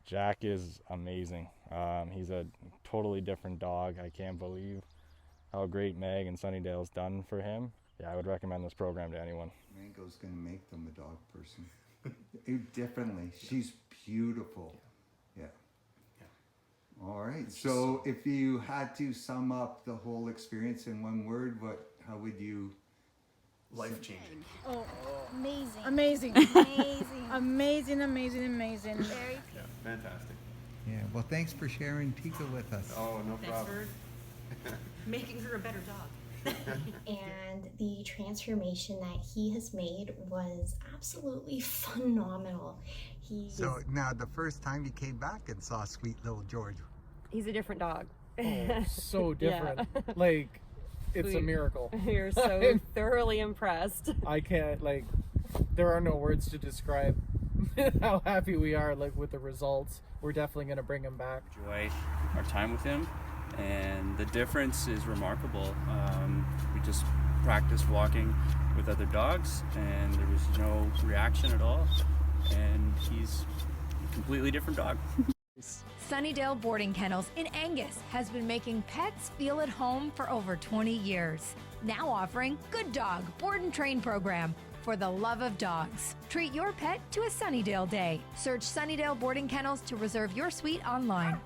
Jack is amazing. He's a totally different dog. I can't believe how great Meg and Sunnidale's done for him. Yeah, I would recommend this program to anyone. Mango's gonna make them a dog person. Differently. She's beautiful. Yeah. All right. So if you had to sum up the whole experience in one word, how would you? Life-changing. Oh, Amazing. amazing. Amazing. Amazing, amazing, amazing. Very Yeah, fantastic. Yeah. Well, thanks for sharing Tika with us. Oh, no Thanks problem. for making her a better dog. And the transformation that he has made was absolutely phenomenal. So now the first time you came back and saw sweet little George. He's a different dog. Oh, so different. Like, it's a miracle. You're so thoroughly impressed. I can't, like, there are no words to describe how happy we are, like, with the results. We're definitely going to bring him back. Enjoy our time with him, and the difference is remarkable. We just practiced walking with other dogs, and there was no reaction at all, and he's a completely different dog. Sunnidale Boarding Kennels in Angus has been making pets feel at home for over 20 years. Now offering Good Dog Board and Train program for the love of dogs. Treat your pet to a Sunnidale day. Search Sunnidale Boarding Kennels to reserve your suite online.